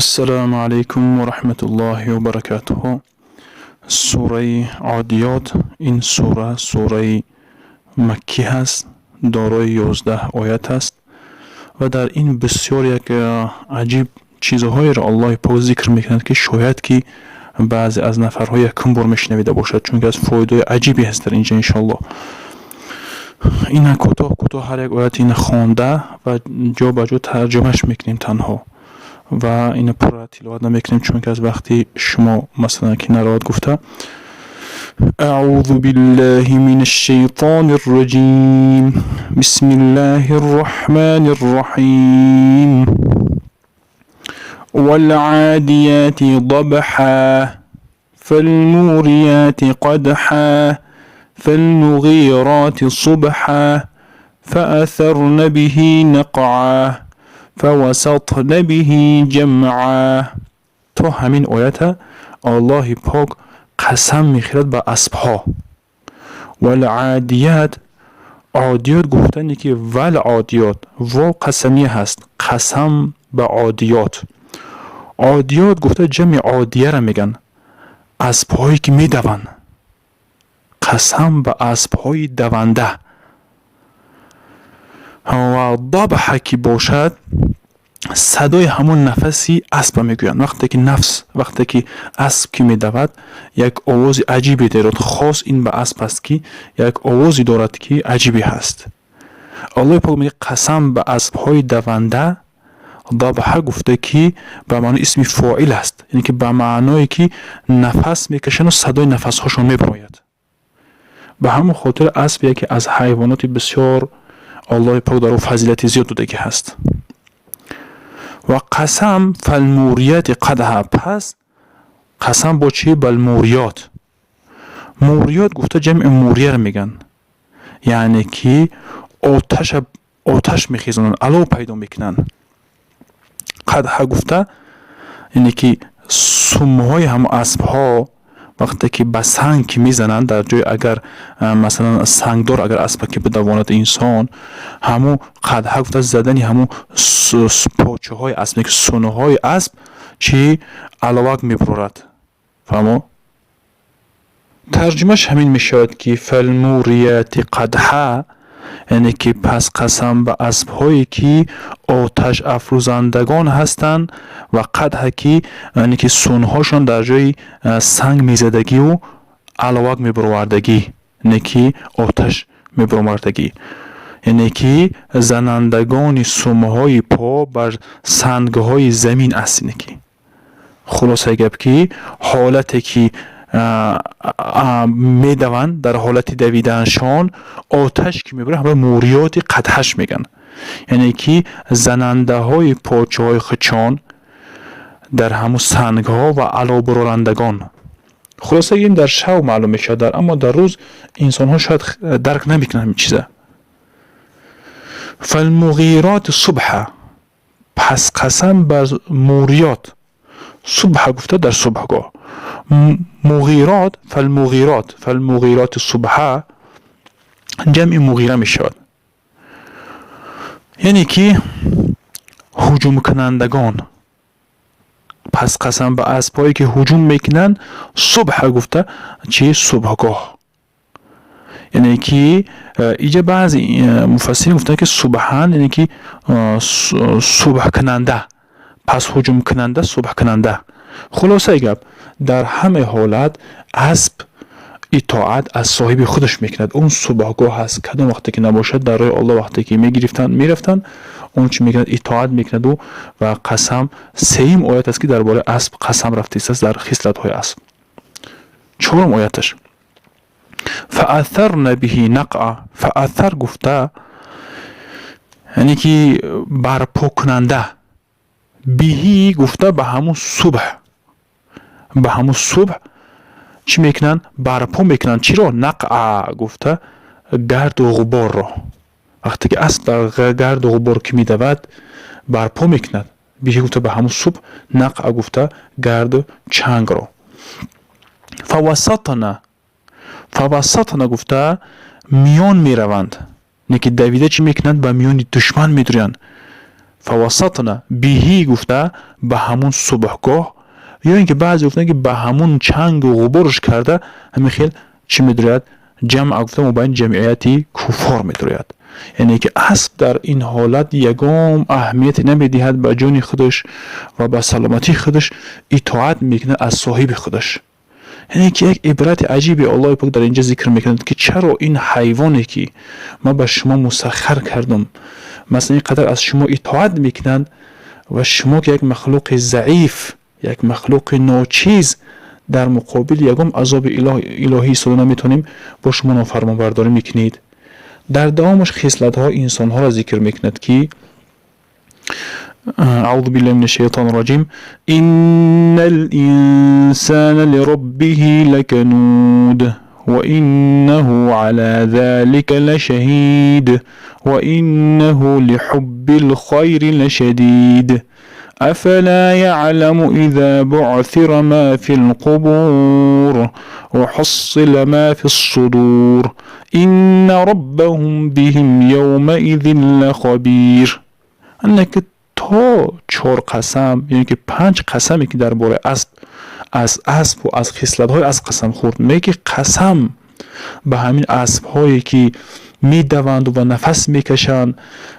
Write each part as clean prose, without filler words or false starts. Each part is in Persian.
السلام علیکم و رحمت الله و برکاته. سوره عادیات این سوره مکی هست، دارای 11 آیت است و در این بسیار یک عجیب چیزهایی را الله پاک ذکر میکند که شاید که بعضی از نفرهای کم بار میشنویده باشد، چون که از فایده عجیبی هست در اینجا. انشالله این کوتاه هر یک آیت این خوانده و جا به جا ترجمهش میکنیم تنها و این پر تلاوت نمیکنیم، چون که از وقتی شما مثلا که نراد گفته اعوذ بالله من الشیطان الرجیم بسم الله الرحمن الرحیم والعادیات ضبحا فالموریات قدحا فالمغیرات صبحا فأثرن به نقعا فوسطن به جمعا. تو همین آیت الله پاک قسم میخورد به اسبها. والعادیات، عادیات گفتنی که والعادیات و قسمی هست، قسم به عادیات. عادیات گفته جمع عادیه را میگن، اسبهایی که میدوند. قسم به اسبهای دونده. و ضبح که باشد صدای همون نفسی اسب میگویند. وقتی که اسب که میدود یک آواز عجیبی دارد، خاص این به اسب است که یک آوازی دارد که عجیبی هست. الله پاک میگه قسم به اسبهای دونده. ضبح گفته که به معنی اسم فاعل است، یعنی که به معنای که نفس میکشن و صدای نفس هاشون میبراید. به همون خاطر اسب یکی از حیوانات بسیار الله پاک در او فضیلت زیاد داده هست. و قسم فالموریات قدحا، پس قسم با چی؟ بالموریات. موریات گفته جمع موریه را میگن، یعنی که آتش میخیزنن، علو پیدا میکنن. قدحا گفته یعنی که سمهای هم اسبها وقتی که به سنگ که میزنند در جای اگر مثلا سنگدار اگر اسب که بدواند انسان، همو قدحا گفته زدنی همو پاچه های اسب، سونه های اسب چی علاوه میبرد. فهمو؟ ترجمهش همین میشود که فالموریات قدحا، یعنی که پس قسم به اسب هایی که آتش افروزندگان هستند و قدحا که یعنی که سونهاشون در جای سنگ میزدگی و علاوه میبروردگی، یعنی که آتش میبروردگی، یعنی که زنندگان سومهای پا بر سنگهای زمین است. یعنی که خلاصه گپ که حالتی که میدوند در حالت دویدنشان آتش که میبره همه موریات قدحش میگن، یعنی که زننده های پاچه های خچان در همون سنگ ها و علا برارندگان. خلاصه این در شب معلوم میشه، اما در روز انسان ها شاید درک نمیکنن همین چیزه. فالمغیرات صبحا، پس قسم بر موریات. صبح گفته در صبحگاه. مغیرات فالمغیرات صبحا جمع مغیره می شود، یعنی که هجوم کنندگان. پس قسم به اسبایی که هجوم میکنن. صبح گفته چی؟ صبحگاه. یعنی که اینجا بعضی مفسرین گفتن که صبحان یعنی که صبح کننده، پس هجوم کننده، صبح کننده. خلاصه گپ در همه حالت اسب اطاعت از صاحب خودش میکند. اون صبحگاه هست، کدام وقتی که نباشد در راه الله وقتی که میرفتن اون چی میکند؟ اطاعت میکند. و قسم سیم آیت است که درباره اسب قسم رفته است در خصلت های اسب. چهارم آیتش فاثرن به نقعا. فاثر گفته یعنی که برپا کننده. بهی گفته به همون صبح چی میکنن؟ برپا میکنن. چی را؟ نقعا گفته گرد و غبار را. وقتی که اسب در گرد و غبار که میدود برپا میکند. بهی گفته به همون صبح. نقعا گفته گرد و چنگ را. فوسطن گفته میان میروند، نه که دویده چی میکنند؟ به میان دشمن میدویند. فوسطنا بهی گفته به همون صبحگاه، یا اینکه بعضی گفتن که به همون چنگ و غبارش کرده همین خیل چی میدرید؟ جمع گفته مبین جمعیتی کفار میدرید. یعنی که اسب در این حالت یگام اهمیت نمیدهد به جان خودش و به سلامتی خودش، اطاعت میکنه از صاحب خودش. یعنی که یک عبرت عجیبی الله پاک در اینجا ذکر میکند که چرا این حیوانی که ما به شما مسخر کردم مثلا اینقدر از شما اطاعت میکنند و شما که یک مخلوق ضعیف، یک مخلوق ناچیز در مقابل یگام عذاب الهی ایستاده نمیتونیم با شما نافرمان برداری میکنید. در دوامش خصلت ها انسان ها را ذکر میکند که اعوذ بالله من الشیطان الرجیم ان الانسان لربه لکنود وإنه على ذلك لشهيد وإنه لحب الخير لشديد أفلا يعلم إذا بعثر ما في القبور وحصل ما في الصدور إن ربهم بهم يومئذ لخبير. انك تا 4 قسم، یعنی که 5 قسمی که درباره از اسب و از خصلت‌های از قسم خورد میگه، قسم به همین اسب‌هایی که میدوند و نفس میکشند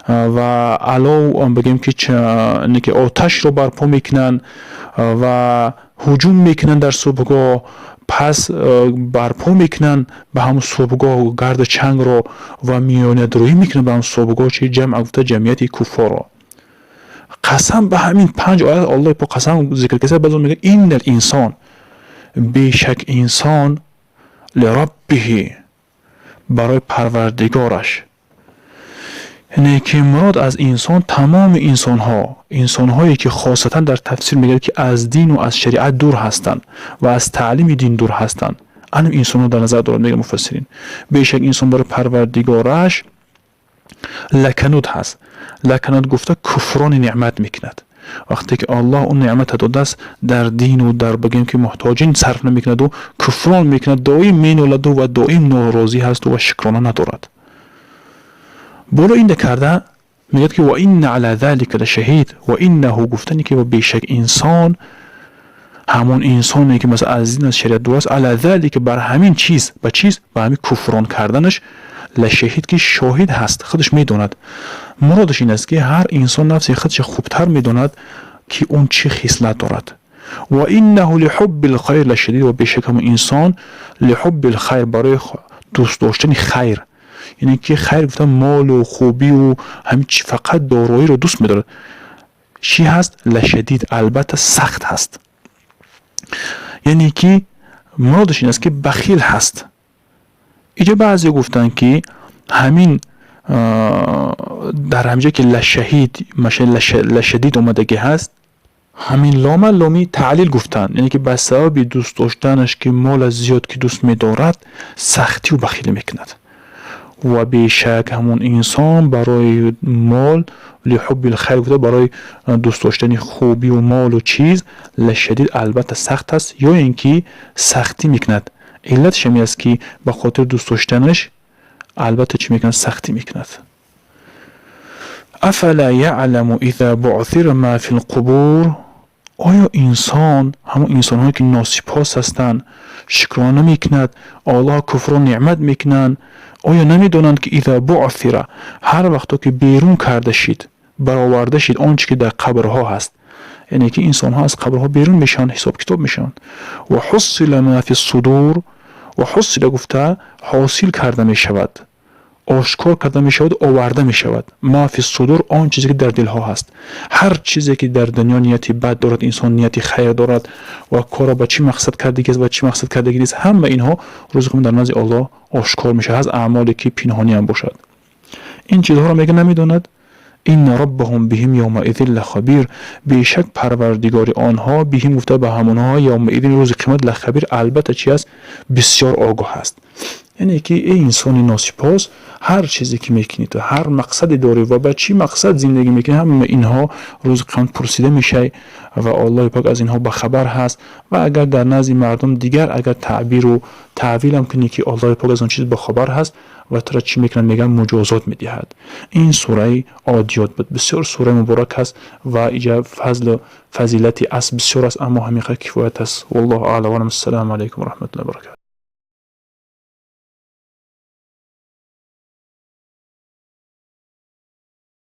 و علاوه بگیم که آتش رو برپا میکنن و هجوم میکنن در صبحگاه، پس برپا میکنن به هم صبحگاه و گرد چنگ رو و میانه روی میکنن به هم صبحگاه، چه جمع گفته جمعیت کفار رو. قسم به همین 5 آیات الله پاک قسم ذکر کرده، بعد میگه این انسان، بیشک انسان، لربه، برای پروردگارش. یعنی که مراد از انسان تمام انسان‌هایی که خاصتا در تفسیر میگه که از دین و از شریعت دور هستند و از تعلیم دین دور هستند، این انسان‌ها در نظر دارند میگه مفسرین. بیشک انسان برای پروردگارش لکنود هست. لکنود گفته کفران نعمت میکند. وقتی که الله اون نعمت داده است در دین و در بگیم که محتاجین صرف نمیکند و کفران میکند، دائم مینالد و دائم ناراضی هست و شکرانه ندارد. بالا این کرده میگه که و این علی ذلک لشهید، و اینه گفتنی که بیشک انسان، همون انسانی که مثلا از دین از شریعت دور است، علی ذلک بر همین چیز، به همین کفران کردنش، لشهید که شاهد هست، خودش میدوند. مرادش این است که هر انسان نفس خودش خوبتر میدوند که اون چه خصلت دارد. و انه لحب الخیر لشدید، و بیشک همون انسان لحب الخیر، برای دوست داشتن خیر، یعنی که خیر گفتم مال و خوبی و همین فقط دارایی رو دوست میدارد، چی هست؟ لشدید، البته سخت هست. یعنی که مرادش این است که بخیل هست. اینجا بعضی گفتن که همین در همجا که لشدید اومدگی هست، همین لامی تعلیل گفتن، یعنی که به سبب دوست داشتنش که مال زیاد که دوست می‌دارد سختی و بخیلی میکند. و بیشک همون انسان برای مال، لحب الخیر گفته برای دوست داشتن خوبی و مال و چیز، لشدید البته سخت است، یا اینکه سختی میکند. علتش می است که به خاطر دوست داشتنش البته چی میکند؟ سختی میکند. افلا یعلم اذا بعثر ما فی القبور، آیا انسان، همون انسان هایی که ناسپاس هستند، شکرانه میکند، الله کفر و نعمت میکنند، آیا نمیدونند که اذا بعثر، هر وقتا که بیرون کرده شید، برآورده شید آنچه که در قبرها هست، یعنی که انسان ها از قبرها بیرون میشن، حساب کتاب میشن. و حصل ما فی الصدور، و حصل گفته حاصل کرده میشود، آشکار کرده میشود، آورده میشود. ما فی الصدور، آن چیزی که در دل ها هست. هر چیزی که در دنیا نیتی بد دارد، انسان نیتی خیر دارد و کارا با چی مقصد کردگی است و چی مقصد کردگی نیست، همه اینها روز قیامت در نزد الله آشکار میشه، از اعمالی که پنهانی هم باشد. این چیزها رو میگه نمیدوند. این ربهم بهم یومئذ لخبیر، بیشک پروردگار آنها، بهم گفته به همونها، یومئذ روز قیامت، لخبیر البته چی است؟ بسیار آگاه است. یعنی که ای انسان ناسپاس، هر چیزی که میکنی تو هر مقصدی داری و به چی مقصد زندگی میکنی، همه اینها روز قیامت پرسیده میشه و الله پاک از اینها بخبر هست. و اگر در نزد مردم دیگر اگر تعبیر و تعویل هم کنی که الله پاک از اون چیز بخبر هست و تو را چی میکنن، میگن مجازات میدهد. این سوره عادیات بود، بسیار سوره مبارک هست و ایجا فضل و فضیلتی است بسیار است، اما همیشه کفایت است. والله اعلم. السلام علیکم و رحمت الله و برکاته.